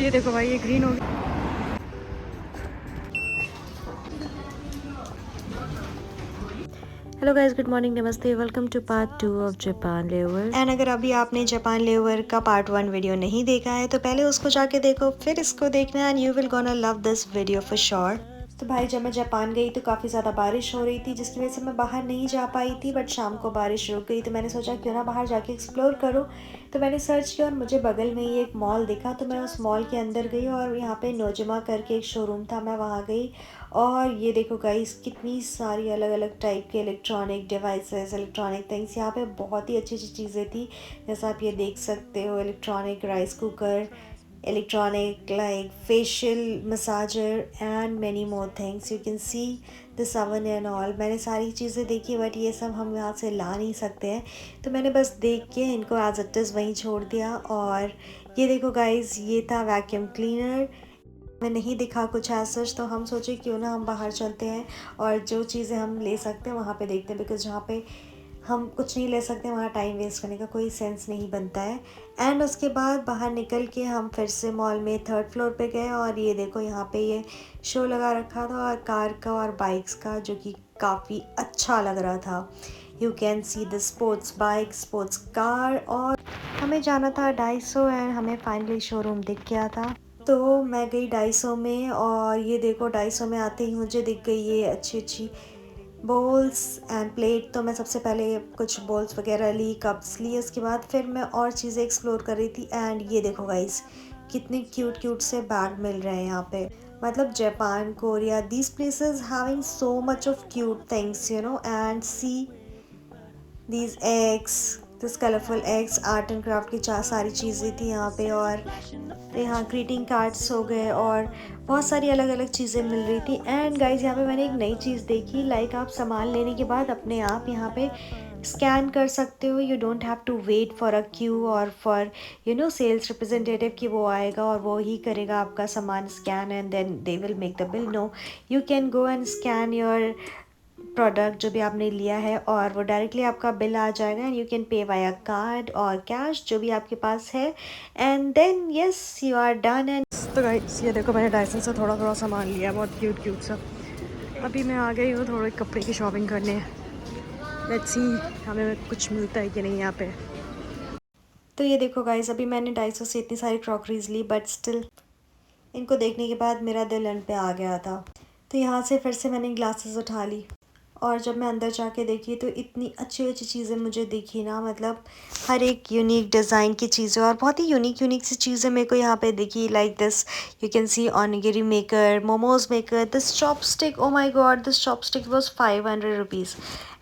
तो ये देखो भाई, ये ग्रीन हो गया। हेलो गाइस, गुड मॉर्निंग, नमस्ते, welcome to part 2 of Japan layover. And अगर अभी आपने जापान लेओवर का पार्ट 1 वीडियो नहीं देखा है तो पहले उसको जाके देखो, फिर इसको देखना and you will gonna love this video for sure. तो भाई जब मैं जापान गई तो काफ़ी ज़्यादा बारिश हो रही थी, जिसकी वजह से मैं बाहर नहीं जा पाई थी। बट शाम को बारिश रुक गई तो मैंने सोचा क्यों ना बाहर जाके एक्सप्लोर करूँ। तो मैंने सर्च किया और मुझे बगल में ही एक मॉल दिखा, तो मैं उस मॉल के अंदर गई और यहाँ पे नोजिमा करके एक शोरूम था, मैं वहाँ गई। और ये देखो गाइस, कितनी सारी अलग अलग टाइप के इलेक्ट्रॉनिक डिवाइसेस, इलेक्ट्रॉनिक थिंग्स, यहाँ पे बहुत ही अच्छी अच्छी चीज़ें थी। जैसा आप ये देख सकते हो, electronic rice cooker, electronic like facial massager and many more things. You can see this oven and all. मैंने सारी चीज़ें देखी बट ये सब हम यहाँ से ला नहीं सकते हैं, तो मैंने बस देख के इनको एज इट इज़ वहीं छोड़ दिया। और ये देखो गाइस, ये था वैक्यूम क्लीनर। मैं नहीं दिखा कुछ ऐसा सच, तो हम सोचे क्यों ना हम बाहर चलते हैं और जो चीज़ें हम ले सकते हैं वहाँ पे देखते हैं, बिकॉज़ जहाँ पे हम कुछ नहीं ले सकते वहाँ टाइम वेस्ट करने का कोई सेंस नहीं बनता है। एंड उसके बाद बाहर निकल के हम फिर से मॉल में 3rd फ्लोर पे गए और ये देखो यहाँ पे ये शो लगा रखा था और कार का और बाइक्स का, जो कि काफ़ी अच्छा लग रहा था। You can see the sports bike, sports car. और हमें जाना था डाइसो एंड हमें फाइनली शोरूम दिख गया था, तो मैं गई डाइसो में। और ये देखो, डाइसो में आते ही मुझे दिख गई ये अच्छी अच्छी बोल्स एंड प्लेट। तो मैं सबसे पहले कुछ बोल्स वगैरह ली, कप्स लिए, उसके बाद फिर मैं और चीज़ें एक्सप्लोर कर रही थी। एंड ये देखो गाइस, कितने क्यूट क्यूट से बैग मिल रहे हैं यहाँ पे। मतलब Japan, Korea, these places having so much of cute things, you know. And see these eggs, this colourful eggs, art and craft की सारी चीज़ें थी यहाँ पे। और यहाँ ग्रीटिंग कार्ड्स हो गए और बहुत सारी अलग अलग चीज़ें मिल रही थी। एंड गाइज, यहाँ पे मैंने एक नई चीज़ देखी, लाइक आप सामान लेने के बाद अपने आप यहाँ पे स्कैन कर सकते हो। You don't have to wait for a queue और फॉर सेल्स रिप्रेजेंटेटिव कि वो आएगा और वो ही करेगा आपका सामान scan and then they will make the bill. No, you can go and scan your product जो भी आपने लिया है और वो डायरेक्टली आपका बिल आ जाएगा and you can pay via card और कैश, जो भी आपके पास है। And then yes, you are done. And तो गाइस, ये देखो, मैंने डायसन से थोड़ा थोड़ा सामान लिया, बहुत क्यूट क्यूट सा। अभी मैं आ गई हूँ थोड़े कपड़े की शॉपिंग करने। लेट्स सी हमें कुछ मिलता है कि नहीं यहाँ पे। तो ये देखो गाइस, अभी मैंने डाइसो से इतनी सारी क्रॉकरीज ली, बट स्टिल इनको देखने के बाद मेरा दिल एंड पे आ गया था। तो यहाँ से फिर से मैंने ग्लासेस उठा ली और जब मैं अंदर जाके देखी तो इतनी अच्छी अच्छी चीज़ें मुझे दिखी ना। मतलब हर एक यूनिक डिज़ाइन की चीज़ें और बहुत ही यूनिक यूनिक सी चीज़ें मेरे को यहाँ पे दिखी। Like this, you can see onigiri maker, momos maker, this chopstick, oh my god, this chopstick was 500 rupees.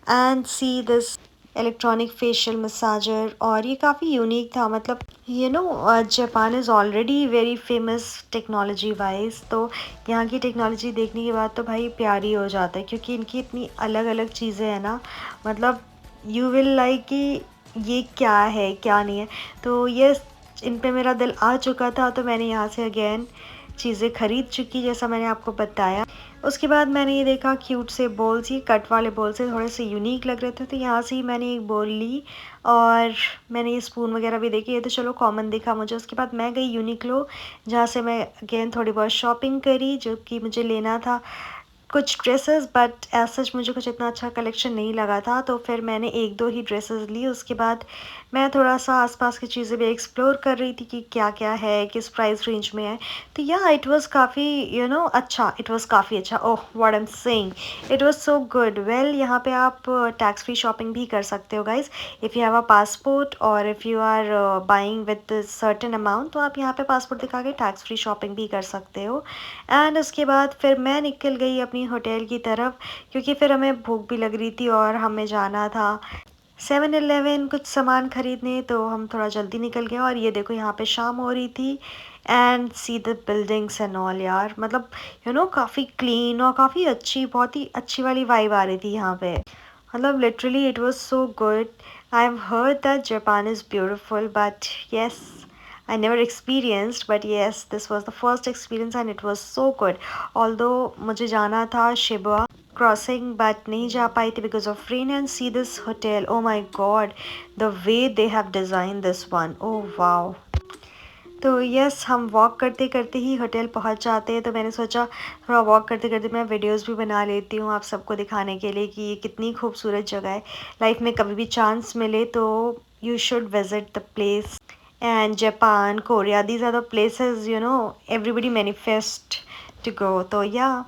And see this electronic facial massager, और ये काफ़ी यूनिक था। मतलब Japan is already very famous technology wise, तो यहाँ की technology देखने के बाद तो भाई प्यारी हो जाता है, क्योंकि इनकी इतनी अलग अलग चीज़ें हैं ना। मतलब यू विल लाइक कि ये क्या है क्या नहीं है। तो ये इन पे मेरा दिल आ चुका था, तो मैंने यहाँ से अगेन चीज़ें ख़रीद चुकी, जैसा मैंने आपको बताया। उसके बाद मैंने ये देखा क्यूट से बोल्स, ये कट वाले बोल से थोड़े से यूनिक लग रहे थे, तो यहाँ से ही मैंने एक बोल ली। और मैंने ये स्पून वगैरह भी देखी, ये तो चलो कॉमन दिखा मुझे। उसके बाद मैं गई यूनिक्लो, जहाँ से मैं अगेन थोड़ी बहुत शॉपिंग करी, जो कि मुझे लेना था कुछ ड्रेसेस, बट एज सच मुझे कुछ इतना अच्छा कलेक्शन नहीं लगा था, तो फिर मैंने एक दो ही ड्रेसेस ली। उसके बाद मैं थोड़ा सा आसपास की चीज़ें भी एक्सप्लोर कर रही थी कि क्या क्या है, किस प्राइस रेंज में है। तो या इट वाज काफ़ी अच्छा, इट वाज काफ़ी अच्छा। Oh what I am saying, it was so good. Well, यहाँ पे आप टैक्स फ्री शॉपिंग भी कर सकते हो guys, if you have a passport और if you are buying with certain amount, तो आप यहाँ पे पासपोर्ट दिखा के टैक्स फ्री शॉपिंग भी कर सकते हो। एंड उसके बाद फिर मैं निकल गई अपनी होटल की तरफ, क्योंकि फिर हमें भूख भी लग रही थी और हमें जाना था 7-Eleven कुछ सामान खरीदने, तो हम थोड़ा जल्दी निकल गए। और ये देखो, यहाँ पे शाम हो रही थी and see the buildings and all. यार मतलब काफ़ी क्लीन और काफ़ी अच्छी, बहुत ही अच्छी वाली वाइब आ रही थी यहाँ पे। मतलब literally it was so good. I have heard that Japan is beautiful, but yes, I never experienced, but yes, this was the first experience and it was so good. Although मुझे जाना था Shiba crossing, but नहीं जा पाई थी because of rain. And see this hotel, oh my god, the way they have designed this one, oh wow. तो yes, हम walk करते करते ही होटल पहुंच जाते हैं, तो मैंने सोचा थोड़ा वॉक करते करते मैं वीडियोस भी बना लेती हूँ आप सबको दिखाने के लिए कि ये कितनी खूबसूरत जगह है। लाइफ में कभी भी चांस मिले तो you should visit the place. And Japan, Korea, these are the places everybody manifest to go. तो या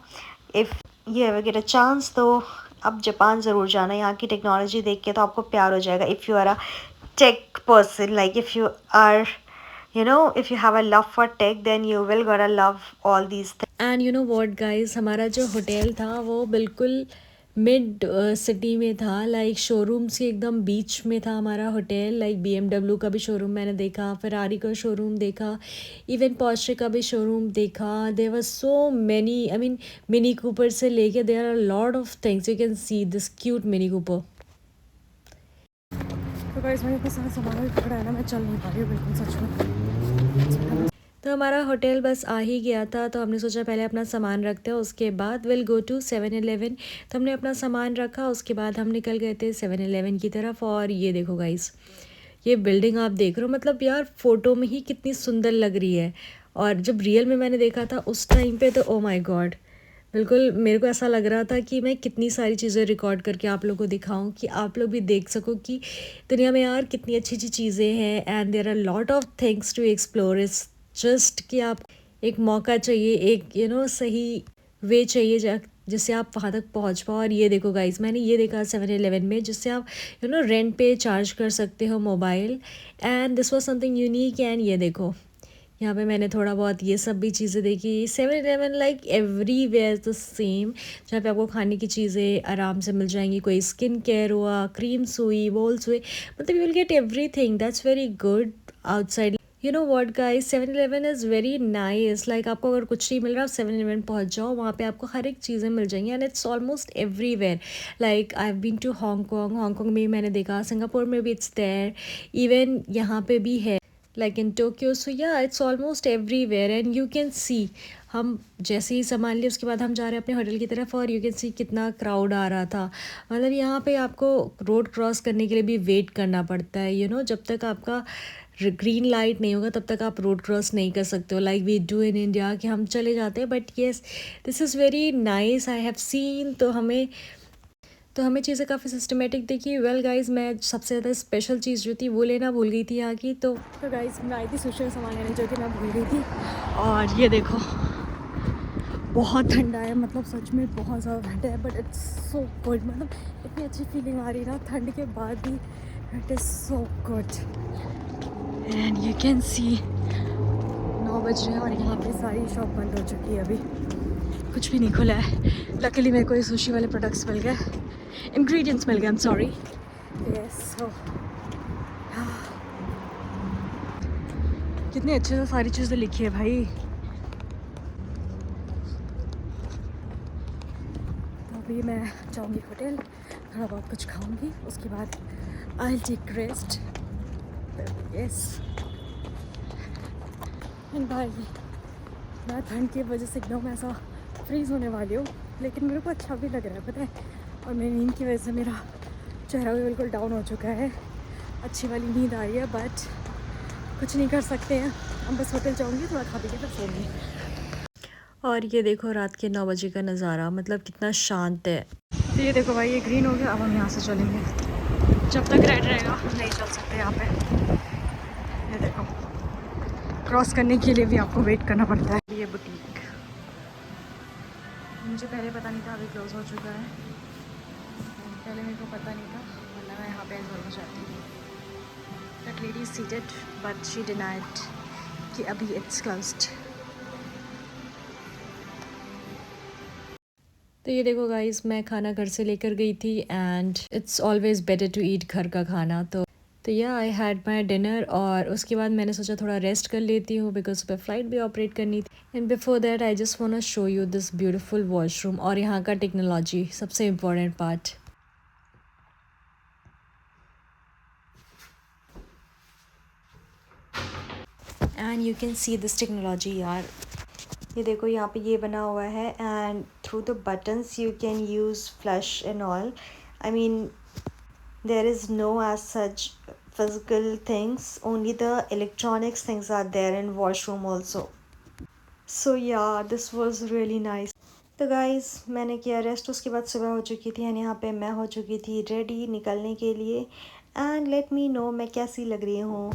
if you ever get a chance तो अब जापान ज़रूर जाना। यहाँ की टेक्नोलॉजी देख के तो आपको प्यार हो जाएगा। If you are a tech person, like if you are if you have a love for tech, then you will gonna love all these things. And you know what guys, हमारा जो hotel था वो बिल्कुल mid city में था, like showroom से एकदम बीच में था हमारा होटल। लाइक BMW का भी शोरूम मैंने देखा, फेरारी का शोरूम देखा, इवन पोर्शे का भी शोरूम देखा। There were so many, I mean Mini Cooper से लेके there are lot of things. You can see this cute Mini Cooper. तो गाइस मैंने इतना सारा सामान भी पकड़ा है ना, मैं चल नहीं पा रही हूँ बिल्कुल, सच में। तो हमारा होटल बस आ ही गया था, तो हमने सोचा पहले अपना सामान रखते हैं, उसके बाद विल गो टू 7-Eleven। तो हमने अपना सामान रखा, उसके बाद हम निकल गए थे 7-Eleven की तरफ। और ये देखो गाइस, ये बिल्डिंग आप देख रहे हो, मतलब यार फ़ोटो में ही कितनी सुंदर लग रही है, और जब रियल में मैंने देखा था उस टाइम पे तो ओ माय गॉड, बिल्कुल मेरे को ऐसा लग रहा था कि मैं कितनी सारी चीज़ें रिकॉर्ड करके आप लोगों को दिखाऊं कि आप लोग भी देख सको कि दुनिया में यार कितनी अच्छी अच्छी चीज़ें हैं। And there are lot of things to explore. It's just कि आप एक मौका चाहिए, एक सही वे चाहिए जिससे आप वहाँ तक पहुँच पाओ। और ये देखो गाइस, मैंने ये देखा 7-Eleven में, जिससे आप रेंट पे चार्ज कर सकते हो mobile. And this was something unique. And ये देखो, यहाँ पे मैंने थोड़ा बहुत ये सब भी चीज़ें देखी। 7-Eleven like everywhere the same, जहाँ पे आपको खाने की चीज़ें आराम से मिल जाएंगी। कोई स्किन केयर हुआ, क्रीम्स हुई, बॉल्स हुए, मतलब you will get everything. That's very good outside. You know what guys, 7-Eleven is very nice. Like आपको अगर कुछ नहीं मिल रहा, आप 7-Eleven पहुँच जाओ, वहाँ पे आपको हर एक चीज़ें मिल जाएंगी। And it's almost everywhere. Like I have been to Hong Kong में भी मैंने देखा, सिंगापुर में भी इट्स देयर, इवन यहाँ पे भी है like in Tokyo. So yeah, it's almost everywhere and you can see, हम जैसे ही संभाल लिए उसके बाद हम जा रहे हैं अपने होटल की तरफ, और यू कैन सी कितना क्राउड आ रहा था। मतलब यहाँ पे आपको रोड क्रॉस करने के लिए भी वेट करना पड़ता है। जब तक आपका ग्रीन लाइट नहीं होगा तब तक आप रोड क्रॉस नहीं कर सकते हो, like we do in India कि हम चले जाते हैं। But yes, this is very nice, I have seen. तो हमें चीज़ें काफ़ी सिस्टमेटिक दिखी। वेल गाइज, मैं सबसे ज़्यादा स्पेशल चीज़ जो थी वो लेना भूल गई थी यहाँ की। तो गाइज मैं आई थी सुशी का सामान लेने, जो कि मैं भूल गई थी। और ये देखो, बहुत ठंडा है, मतलब सच में बहुत ज़्यादा ठंडा है, बट इट्स सो गुड। मतलब इतनी अच्छी फीलिंग आ रही है ना ठंड के बाद भी, it is so good. And you can सी 9 बज रहे हैं और यहाँ पे सारी शॉप बंद हो चुकी है, अभी कुछ भी नहीं खुला है। लकीली मेरे को ये सुशी वाले प्रोडक्ट्स मिल गए, इंग्रेडिएंट्स मिल गए, आई एम सॉरी। यस, सो कितनी अच्छे से सारी चीज़ें लिखी है भाई। तो अभी मैं जाऊँगी होटल, थोड़ा बहुत कुछ खाऊँगी, उसके बाद I will take rest. Yes, and भाई मैं ठंड की वजह से एकदम ऐसा फ्रीज़ होने वाली हूँ, लेकिन मेरे को अच्छा भी लग रहा है, पता है। और मेरी नींद की वजह से मेरा चेहरा भी बिल्कुल डाउन हो चुका है, अच्छी वाली नींद आ रही है, बट कुछ नहीं कर सकते हैं। हम बस होटल जाऊँगी, थोड़ा खा पी के फिर सोऊंगी। और ये देखो रात के 9 बजे का नज़ारा, मतलब कितना शांत है। तो ये देखो भाई, ये ग्रीन हो गया, अब हम यहाँ से चलेंगे। जब तक रेड रहेगा नहीं चल सकते यहाँ पे। ये देखो, क्रॉस करने के लिए भी आपको वेट करना पड़ता है। ये बुटीक मुझे पहले पता नहीं था, अभी क्लोज हो चुका है। पहले मेरे को पता नहीं था, वरना मैं यहाँ पे ज़रूर जाती थी। That lady is seated but she denied कि अभी इट्स क्लोज्ड। तो ये देखो गाइस, मैं खाना घर से लेकर गई थी, and it's always better to eat घर का खाना। तो या आई हैड माई डिनर, और उसके बाद मैंने सोचा थोड़ा रेस्ट कर लेती हूँ, बिकॉज सुबह फ़्लाइट भी ऑपरेट करनी थी। And before that I just want to show you this beautiful washroom, और यहाँ का टेक्नोलॉजी सबसे important part. And you can see this technology यार। ये देखो यहाँ पे ये बना हुआ है, and through the buttons you can use flush and all. I mean there is no as such physical things, only the electronics things are there in washroom also. So yeah, this was really nice. तो guys मैंने किया rest, उसके बाद सुबह हो चुकी थी and यहाँ पे मैं हो चुकी थी रेडी निकलने के लिए। एंड लेट मी नो मैं कैसी लग रही हूँ।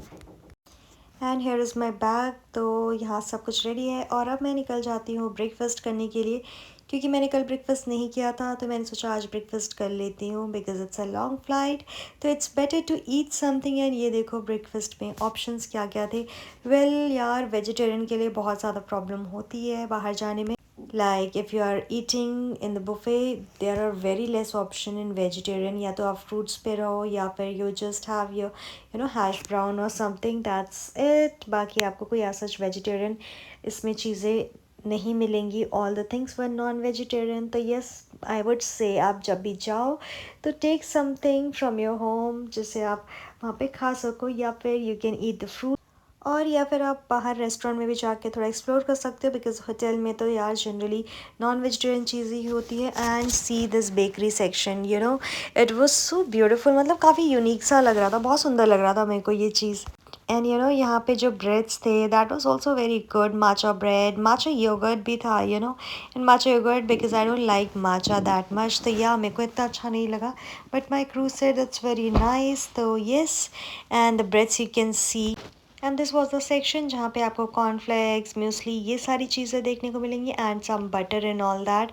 And here is my bag. तो यहाँ सब कुछ रेडी है और अब मैं निकल जाती हूँ ब्रेकफास्ट करने के लिए, क्योंकि मैंने कल ब्रेकफास्ट नहीं किया था तो मैंने सोचा आज ब्रेकफास्ट कर लेती हूँ because it's a long flight. तो it's better to eat something. And ये देखो ब्रेकफास्ट में ऑप्शंस क्या क्या थे। वेल यार, वेजिटेरियन के लिए बहुत ज़्यादा प्रॉब्लम होती है बाहर जाने में। Like if you are eating in the buffet, there are very less option in vegetarian. या तो आप fruits पे रहो या फिर you just have your hash brown or something, that's it. बाकी आपको कोई ऐसा vegetarian इसमें चीज़ें नहीं मिलेंगी. All the things were non-vegetarian. तो yes, I would say आप जब भी जाओ तो take something from your home जिसे आप वहाँ पे खा सको, या फिर you can eat the fruit, और या फिर आप बाहर रेस्टोरेंट में भी जाके थोड़ा एक्सप्लोर कर सकते हो बिकॉज होटल में तो यार जनरली नॉन वेजिटेरियन चीज़ ही होती है। And see this bakery section, it was so beautiful, मतलब काफ़ी यूनिक सा लग रहा था, बहुत सुंदर लग रहा था मेरे को ये चीज़। एंड यहाँ पे जो ब्रेड्स थे that was also very good. Matcha bread, matcha yogurt भी था, and matcha yogurt because I don't like matcha that much, तो या मेरे को इतना अच्छा नहीं लगा, but my crew said it's very nice. तो yes, and the breads you can see. And this was the section जहाँ पे आपको कॉर्नफ्लेक्स, म्यूसली, ये सारी चीज़ें देखने को मिलेंगी and some butter and all that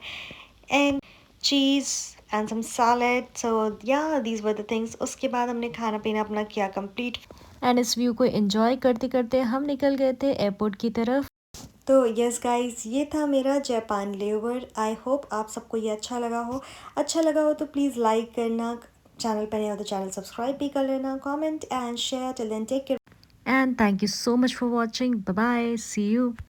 and cheese and some salad. So yeah these were the things. उसके बाद हमने खाना पीना अपना किया कंप्लीट एंड इस व्यू को एंजॉय करते करते हम निकल गए थे एयरपोर्ट की तरफ। तो यस गाइस, ये था मेरा जापान लेओवर। आई होप आप सबको ये अच्छा लगा हो। अच्छा लगा हो तो प्लीज़ लाइक करना, चैनल पर नए हो तो चैनल सब्सक्राइब भी कर लेना, comment and share. Till then take care and thank you so much for watching. Bye bye, see you.